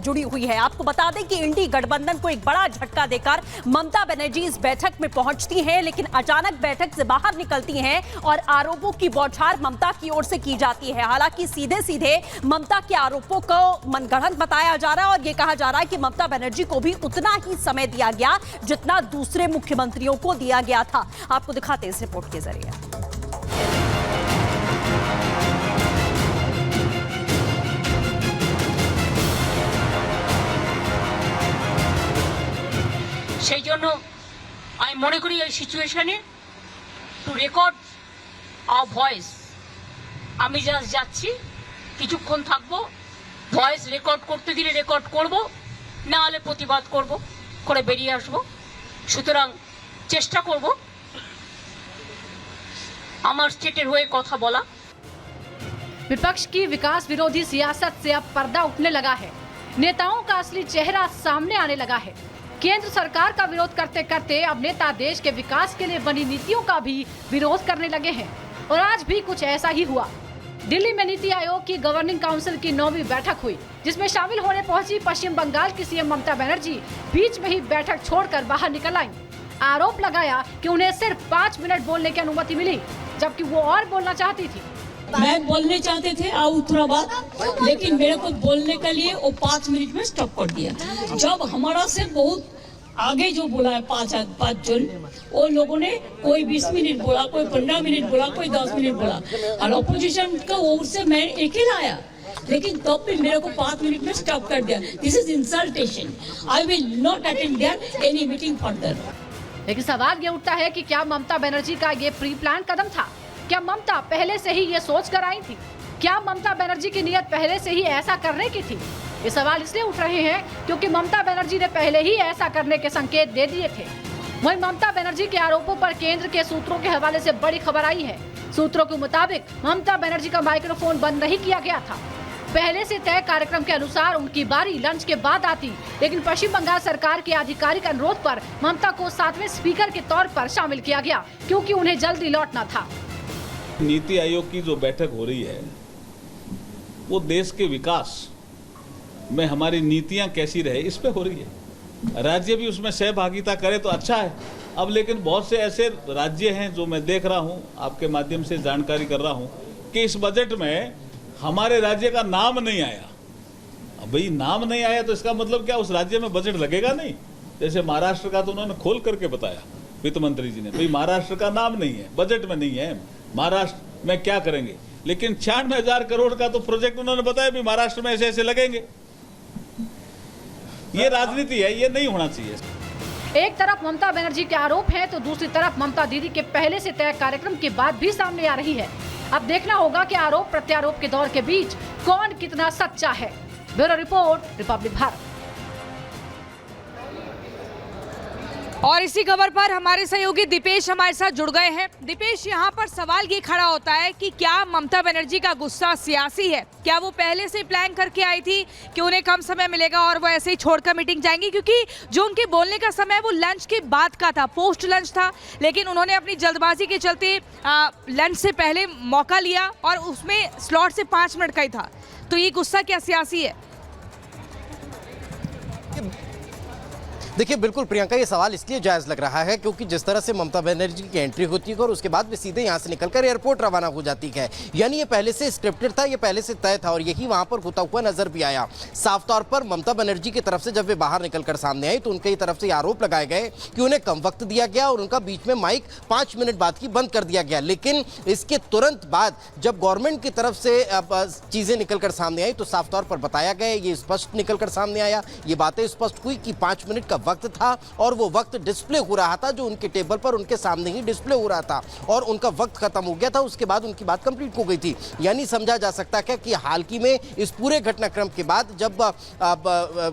जुड़ी हुई है। आपको बता दें कि इंडी गठबंधन को एक बड़ा झटका देकर ममता बनर्जी इस बैठक में पहुंचती हैं, लेकिन अचानक बैठक से बाहर निकलती हैं और आरोपों की बौछार ममता की ओर से की जाती है। हालांकि सीधे सीधे ममता के आरोपों को मनगढ़ंत बताया जा रहा है और यह कहा जा रहा है कि ममता बनर्जी को भी उतना ही समय दिया गया जितना दूसरे मुख्यमंत्रियों को दिया गया था। आपको दिखाते हैं इस रिपोर्ट के जरिए। সেই জন্য আমি মনে করি এই সিচুয়েশনে টু রেকর্ড আওয়ার ভয়েস আমি জাস্ট যাচ্ছি, কিছুক্ষণ থাকবো, ভয়েস রেকর্ড করতে দিলে রেকর্ড করব, না হলে প্রতিবাদ করব, করে বেরিয়ে আসবো। সুতরাং চেষ্টা করব আমার স্টেটের হয়ে কথা বলা। विपक्ष की विकास विरोधी सियासत से अब पर्दा उठने लगा है। नेताओं का असली चेहरा सामने आने लगा है। केंद्र सरकार का विरोध करते करते अब नेता देश के विकास के लिए बनी नीतियों का भी विरोध करने लगे हैं और आज भी कुछ ऐसा ही हुआ। दिल्ली में नीति आयोग की गवर्निंग काउंसिल की 9वीं बैठक हुई, जिसमें शामिल होने पहुंची पश्चिम बंगाल की सीएम ममता बनर्जी बीच में ही बैठक छोड़कर बाहर निकल आई। आरोप लगाया कि उन्हें सिर्फ 5 मिनट बोलने की अनुमति मिली, जबकि वो और बोलना चाहती थी। मैं बोलने चाहते थे थोड़ा बात, लेकिन मेरे को बोलने के लिए वो 5 मिनट में स्टॉप कर दिया। जब हमारा से बहुत आगे जो बोला है पाँच जन, वो लोगों ने कोई 20 मिनट बोला, कोई 15 मिनट बोला, कोई 10 मिनट बोला और अपोजिशन का ओर से मैं अकेला आया, लेकिन तब भी मेरे को 5 मिनट में स्टॉप कर दिया। This is insultation. I will not attend there any meeting further. लेकिन सवाल ये उठता है कि क्या ममता बनर्जी का ये प्री प्लान कदम था? क्या ममता पहले से ही ये सोच कर आई थी? क्या ममता बनर्जी की नीयत पहले से ही ऐसा करने की थी? ये सवाल इसलिए उठ रहे हैं क्योंकि ममता बनर्जी ने पहले ही ऐसा करने के संकेत दे दिए थे। वहीं ममता बनर्जी के आरोपों पर केंद्र के सूत्रों के हवाले से बड़ी खबर आई है। सूत्रों के मुताबिक ममता बनर्जी का माइक्रोफोन बंद नहीं किया गया था। पहले से तय कार्यक्रम के अनुसार उनकी बारी लंच के बाद आती, लेकिन पश्चिम बंगाल सरकार के आधिकारिक अनुरोध पर ममता को 7वें स्पीकर के तौर पर शामिल किया गया, क्योंकि उन्हें जल्दी लौटना था। नीति आयोग की जो बैठक हो रही है वो देश के विकास में हमारी नीतियां कैसी रहे इस पे हो रही है। राज्य भी उसमें सहभागिता करे तो अच्छा है। अब लेकिन बहुत से ऐसे राज्य हैं जो मैं देख रहा हूं, आपके माध्यम से जानकारी कर रहा हूं कि इस बजट में हमारे राज्य का नाम नहीं आया। अब भाई नाम नहीं आया तो इसका मतलब क्या उस राज्य में बजट लगेगा नहीं? जैसे महाराष्ट्र का तो उन्होंने खोल करके बताया वित्त मंत्री जी ने, भाई महाराष्ट्र का नाम नहीं है, बजट में नहीं है, महाराष्ट्र में क्या करेंगे। लेकिन 96,000 करोड़ का तो प्रोजेक्ट उन्होंने बताया भी महाराष्ट्र में ऐसे ऐसे लगेंगे। ये राजनीति है, ये नहीं होना चाहिए। एक तरफ ममता बनर्जी के आरोप हैं तो दूसरी तरफ ममता दीदी के पहले से तय कार्यक्रम की बात भी सामने आ रही है। अब देखना होगा कि आरोप प्रत्यारोप के दौर के बीच कौन कितना सच्चा है। Bureau report, Republic Bharat. और इसी खबर पर हमारे सहयोगी दीपेश हमारे साथ जुड़ गए हैं। दीपेश, यहाँ पर सवाल ये खड़ा होता है कि क्या ममता बनर्जी का गुस्सा सियासी है? क्या वो पहले से प्लान करके आई थी कि उन्हें कम समय मिलेगा और वो ऐसे ही छोड़कर मीटिंग जाएंगी? क्योंकि जो उनके बोलने का समय वो लंच के बाद का था, पोस्ट लंच था, लेकिन उन्होंने अपनी जल्दबाजी के चलते लंच से पहले मौका लिया और उसमें स्लॉट से 5 मिनट का ही था। तो ये गुस्सा क्या सियासी है? देखिए बिल्कुल प्रियंका, ये सवाल इसलिए जायज़ लग रहा है क्योंकि जिस तरह से ममता बनर्जी की एंट्री होती है और उसके बाद वे सीधे यहाँ से निकलकर एयरपोर्ट रवाना हो जाती है, यानी ये पहले से स्क्रिप्टेड था, ये पहले से तय था और यही वहाँ पर होता हुआ नजर भी आया। साफ तौर पर ममता बनर्जी की तरफ से जब वे बाहर निकलकर सामने आई तो उनकी तरफ से आरोप लगाए गए कि उन्हें कम वक्त दिया गया और उनका बीच में माइक 5 मिनट बाद की बंद कर दिया गया। लेकिन इसके तुरंत बाद जब गवर्नमेंट की तरफ से चीज़ें निकलकर सामने आई तो साफ तौर पर बताया गया, ये स्पष्ट निकलकर सामने आया, ये बातें स्पष्ट हुई कि 5 मिनट का वक्त था और वो वक्त डिस्प्ले हो रहा था, जो उनके टेबल पर उनके सामने ही डिस्प्ले हो रहा था और उनका वक्त खत्म हो गया था। उसके बाद उनकी बात कंप्लीट हो गई थी। यानी समझा जा सकता है कि हाल ही में इस पूरे घटनाक्रम के बाद जब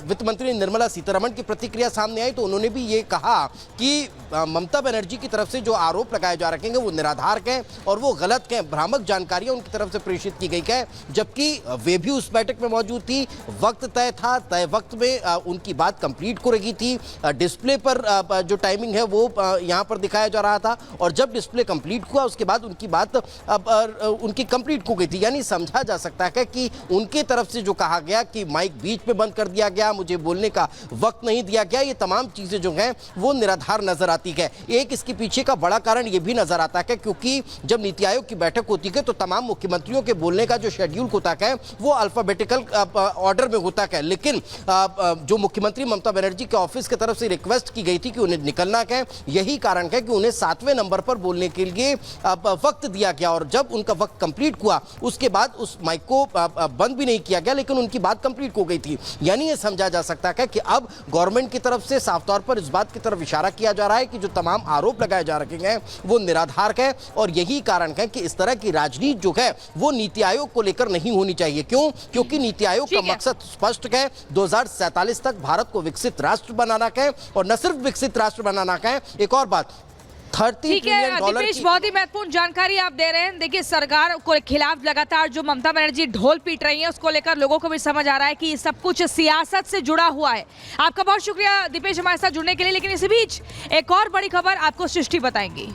वित्त मंत्री निर्मला सीतारमण की प्रतिक्रिया सामने आई तो उन्होंने भी ये कहा कि ममता बनर्जी की तरफ से जो आरोप लगाए जा रहे हैं वो निराधार हैं और वो गलत हैं, भ्रामक जानकारियां उनकी तरफ से प्रेषित की गई है, जबकि वे भी उस बैठक में मौजूद थी। वक्त तय था, तय वक्त में उनकी बात कंप्लीट हो रही थी डिस्प्ले पर जो टाइमिंग है वो यहाँ पर दिखाया जा रहा था, और जब डिस्प्ले कंप्लीट हुआ उसके बाद उनकी बात उनकी कंप्लीट हो गई थी। यानी समझा जा सकता है कि उनके तरफ से जो कहा गया कि माइक बीच में बंद कर दिया गया, मुझे बोलने का वक्त नहीं दिया गया, ये तमाम चीजें जो हैं वो निराधार नजर आती है। एक इसके पीछे का बड़ा कारण ये भी नजर आता है क्योंकि जब नीति आयोग की बैठक होती है तो तमाम मुख्यमंत्रियों के बोलने का जो शेड्यूल होता है वो अल्फाबेटिकल ऑर्डर में होता है, लेकिन जो मुख्यमंत्री ममता बनर्जी के ऑफिस की तरफ से रिक्वेस्ट की गई थी कि उन्हें निकलना है, यही कारण है कि उन्हें 7वें नंबर पर बोलने के लिए वक्त दिया गया, और जब उनका वक्त कंप्लीट हुआ उसके बाद उस माइक को बंद भी नहीं किया गया, लेकिन उनकी बात कंप्लीट हो गई थी। यानी ये समझा जा सकता है कि अब गवर्नमेंट की तरफ से साफ तौर पर इस बात की तरफ इशारा किया जा रहा है कि जो तमाम आरोप लगाए जा रखे हैं वो निराधार है, और यही कारण है कि इस तरह की राजनीति जो है वो नीति आयोग को लेकर नहीं होनी चाहिए। क्यों? क्योंकि नीति आयोग का मकसद स्पष्ट है, 2047 तक भारत को विकसित राष्ट्र बनाना है, और न सिर्फ विकसित राष्ट्र बनाना है, एक और बात, 30 ट्रिलियन डॉलर दीपेश, बहुत ही महत्वपूर्ण जानकारी आप दे रहे हैं। देखिए, सरकार के खिलाफ लगातार जो ममता बनर्जी ढोल पीट रही है उसको लेकर लोगों को भी समझ आ रहा है कि ये सब कुछ सियासत से जुड़ा हुआ है। आपका बहुत शुक्रिया दीपेश हमारे साथ जुड़ने के लिए। लेकिन इसी बीच एक और बड़ी खबर आपको सृष्टि बताएंगी।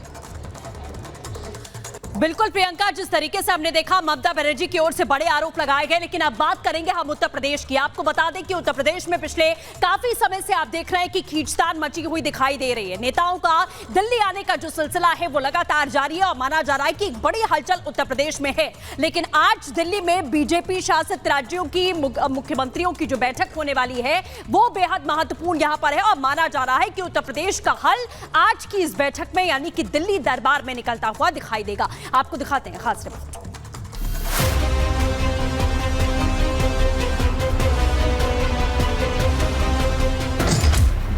बिल्कुल प्रियंका, जिस तरीके से हमने देखा ममता बनर्जी की ओर से बड़े आरोप लगाए गए, लेकिन अब बात करेंगे हम उत्तर प्रदेश की। आपको बता दें कि उत्तर प्रदेश में पिछले काफी समय से आप देख रहे हैं कि खींचतान मची हुई दिखाई दे रही है। नेताओं का दिल्ली आने का जो सिलसिला है वो लगातार जारी है, और माना जा रहा है कि एक बड़ी हलचल उत्तर प्रदेश में है। लेकिन आज दिल्ली में बीजेपी शासित राज्यों की मुख्यमंत्रियों की जो बैठक होने वाली है वो बेहद महत्वपूर्ण यहां पर है, और माना जा रहा है कि उत्तर प्रदेश का हल आज की इस बैठक में यानी कि दिल्ली दरबार में निकलता हुआ दिखाई देगा। आपको दिखाते हैं खास रिपोर्ट।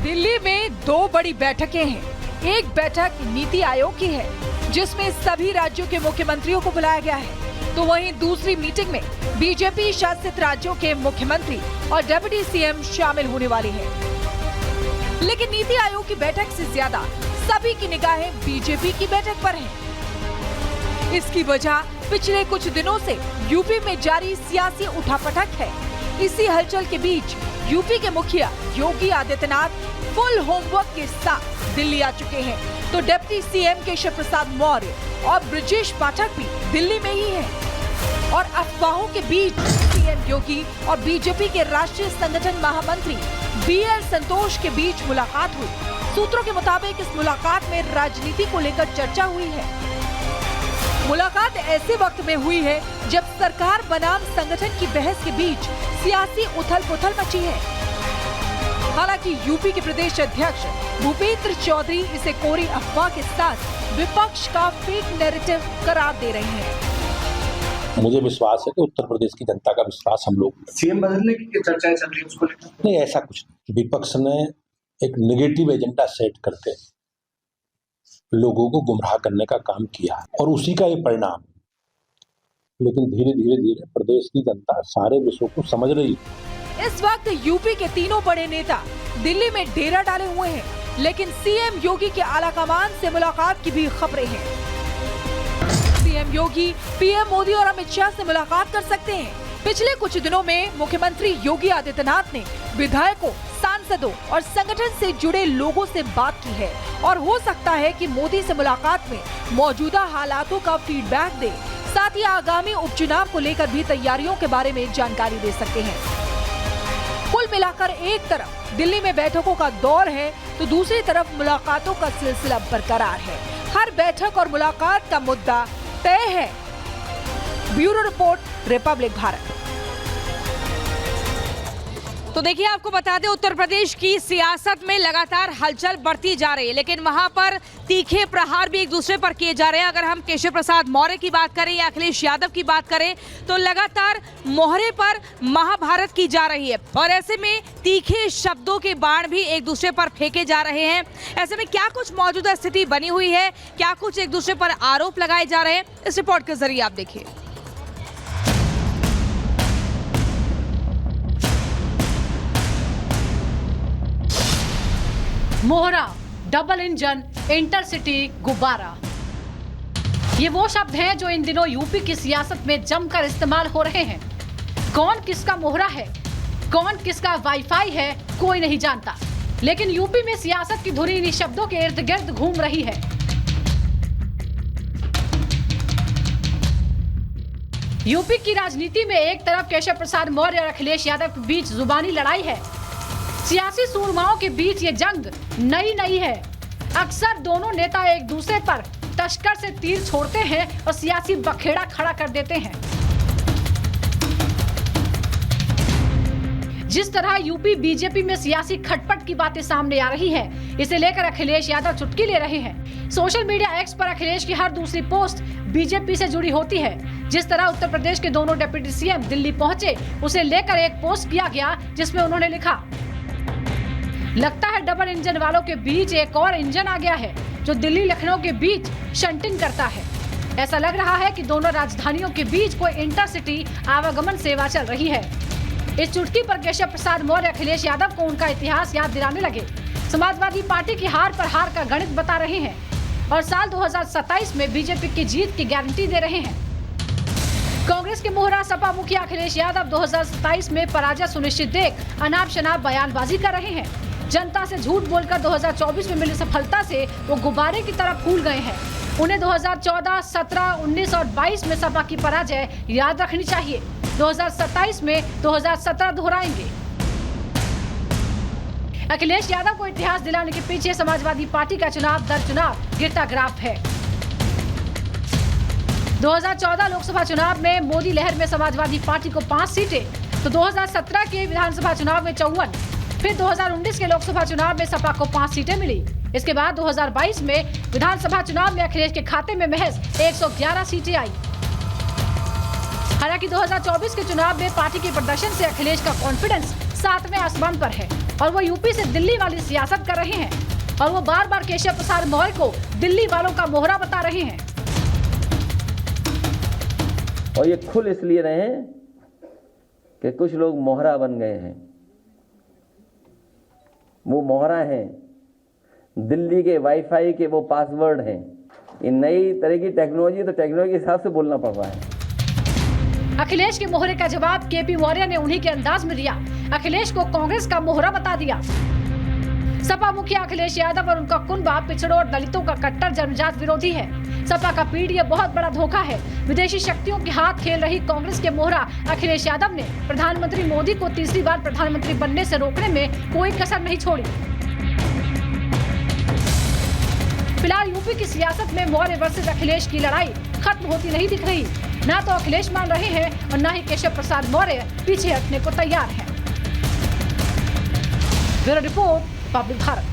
दिल्ली में दो बड़ी बैठकें हैं। एक बैठक नीति आयोग की है जिसमें सभी राज्यों के मुख्यमंत्रियों को बुलाया गया है, तो वहीं दूसरी मीटिंग में बीजेपी शासित राज्यों के मुख्यमंत्री और डिप्टी सीएम शामिल होने वाले हैं। लेकिन नीति आयोग की बैठक से ज्यादा सभी की निगाहें बीजेपी की बैठक पर हैं। इसकी वजह पिछले कुछ दिनों से यूपी में जारी सियासी उठापटक है। इसी हलचल के बीच यूपी के मुखिया योगी आदित्यनाथ फुल होमवर्क के साथ दिल्ली आ चुके हैं, तो डिप्टी सीएम केशव प्रसाद मौर्य और ब्रजेश पाठक भी दिल्ली में ही हैं। और अफवाहों के बीच सीएम योगी और बीजेपी के राष्ट्रीय संगठन महामंत्री बीएल संतोष के बीच मुलाकात हुई। सूत्रों के मुताबिक इस मुलाकात में राजनीति को लेकर चर्चा हुई है। मुलाकात ऐसे वक्त में हुई है जब सरकार बनाम संगठन की बहस के बीच सियासी उथल-पुथल मची है। हालांकि यूपी के प्रदेश अध्यक्ष भूपेंद्र चौधरी इसे कोरी अफवाह के साथ विपक्ष का फेक नैरेटिव करार दे रहे हैं। मुझे विश्वास है कि उत्तर प्रदेश की जनता का विश्वास हम लोग, सीएम बदलने की चर्चाएं चल रही है उसको लेकर नहीं, ऐसा कुछ नहीं। विपक्ष ने एक नेगेटिव एजेंडा सेट करके लोगों को गुमराह करने का काम किया और उसी का ये परिणाम। लेकिन धीरे धीरे प्रदेश की जनता सारे विषयों को समझ रही है। इस वक्त यूपी के तीनों बड़े नेता दिल्ली में डेरा डाले हुए हैं, लेकिन सीएम योगी के आलाकमान से मुलाकात की भी खबरें हैं। सीएम योगी पीएम मोदी और अमित शाह से मुलाकात कर सकते हैं। पिछले कुछ दिनों में मुख्यमंत्री योगी आदित्यनाथ ने विधायकों, सांसदों और संगठन से जुड़े लोगों से बात की है, और हो सकता है कि मोदी से मुलाकात में मौजूदा हालातों का फीडबैक दे, साथ ही आगामी उपचुनाव को लेकर भी तैयारियों के बारे में जानकारी दे सकते हैं। कुल मिलाकर एक तरफ दिल्ली में बैठकों का दौर है, तो दूसरी तरफ मुलाकातों का सिलसिला बरकरार है। हर बैठक और मुलाकात का मुद्दा तय है। Bureau report, Republic Bharat. तो देखिए, आपको बता दें उत्तर प्रदेश की सियासत में लगातार हलचल बढ़ती जा रही है, लेकिन वहां पर तीखे प्रहार भी एक दूसरे पर किए जा रहे हैं। अगर हम केशव प्रसाद मौर्य की बात करें या अखिलेश यादव की बात करें तो लगातार मोहरे पर महाभारत की जा रही है, और ऐसे में तीखे शब्दों के बाण भी एक दूसरे पर फेंके जा रहे हैं। ऐसे में क्या कुछ मौजूदा स्थिति बनी हुई है, क्या कुछ एक दूसरे पर आरोप लगाए जा रहे हैं, इस रिपोर्ट के जरिए आप देखिए। मोहरा, डबल इंजन, इंटरसिटी, गुब्बारा, ये वो शब्द हैं जो इन दिनों यूपी की सियासत में जमकर इस्तेमाल हो रहे हैं। कौन किसका मोहरा है, कौन किसका वाईफाई है, कोई नहीं जानता। लेकिन यूपी में सियासत की धुरी इन्हीं शब्दों के इर्द गिर्द घूम रही है। यूपी की राजनीति में एक तरफ केशव प्रसाद मौर्य और अखिलेश यादव के बीच जुबानी लड़ाई है। सियासी सूरमाओं के बीच ये जंग नई नहीं है। अक्सर दोनों नेता एक दूसरे पर तश्कर से तीर छोड़ते हैं और सियासी बखेड़ा खड़ा कर देते हैं। जिस तरह यूपी बीजेपी में सियासी खटपट की बातें सामने आ रही है, इसे लेकर अखिलेश यादव चुटकी ले रहे हैं। सोशल मीडिया एक्स पर अखिलेश की हर दूसरी पोस्ट बीजेपी से जुड़ी होती है। जिस तरह उत्तर प्रदेश के दोनों डिप्टी सीएम दिल्ली पहुंचे, उसे लेकर एक पोस्ट किया गया जिसमें उन्होंने लिखा, लगता है डबल इंजन वालों के बीच एक और इंजन आ गया है जो दिल्ली लखनऊ के बीच शंटिंग करता है। ऐसा लग रहा है कि दोनों राजधानियों के बीच कोई इंटरसिटी आवागमन सेवा चल रही है। इस चुटकी पर केशव प्रसाद मौर्य अखिलेश यादव को उनका इतिहास याद दिलाने लगे। समाजवादी पार्टी की हार पर हार का गणित बता रहे हैं और साल 2027 में बीजेपी की जीत की गारंटी दे रहे हैं। कांग्रेस के मोहरा सपा मुखिया अखिलेश यादव 2027 में पराजय सुनिश्चित देख अनाप शनाप बयानबाजी कर रहे हैं। जनता से झूठ बोलकर 2024 में मिली सफलता से वो गुब्बारे की तरह फूल गए हैं। उन्हें 2014, 17, 19 और 22 में सपा की पराजय याद रखनी चाहिए। 2027 में 2017 दोहराएंगे। अखिलेश यादव को इतिहास दिलाने के पीछे समाजवादी पार्टी का चुनाव दर चुनाव गिरता ग्राफ है। 2014 लोकसभा चुनाव में मोदी लहर में समाजवादी पार्टी को 5 सीटें, तो 2017 के विधानसभा चुनाव में 54, फिर 2019 के लोकसभा चुनाव में सपा को 5 सीटें मिली। इसके बाद 2022 में विधानसभा चुनाव में अखिलेश के खाते में महज 111 सीटें आई। हालांकि 2024 के चुनाव में पार्टी के प्रदर्शन से अखिलेश का कॉन्फिडेंस 7वें आसमान पर है और वो यूपी से दिल्ली वाली सियासत कर रहे हैं और वो बार बार केशव प्रसाद मौर्य को दिल्ली वालों का मोहरा बता रहे हैं। और ये खुल इसलिए रहे हैं कि कुछ लोग मोहरा बन गए हैं। वो मोहरा हैं, दिल्ली के वाईफाई के वो पासवर्ड हैं। ये नई तरह की टेक्नोलॉजी, तो टेक्नोलॉजी के हिसाब से बोलना पड़ रहा है। अखिलेश के मोहरे का जवाब केपी मौर्य ने उन्हीं के अंदाज में दिया। अखिलेश को कांग्रेस का मोहरा बता दिया। सपा मुखिया अखिलेश यादव और उनका कुनबा पिछड़ों और दलितों का कट्टर जन्मजात विरोधी है। सपा का पीढ़ बहुत बड़ा धोखा है। विदेशी शक्तियों के हाथ खेल रही कांग्रेस के मोहरा अखिलेश यादव ने प्रधानमंत्री मोदी को तीसरी बार प्रधानमंत्री बनने से रोकने में कोई कसर नहीं छोड़ी। फिलहाल यूपी की सियासत में मौर्य वर्सेस अखिलेश की लड़ाई खत्म होती नहीं दिख रही। ना तो अखिलेश मान रहे हैं और ना ही केशव प्रसाद मौर्य पीछे हटने को तैयार हैं। Bureau report, public Bharat.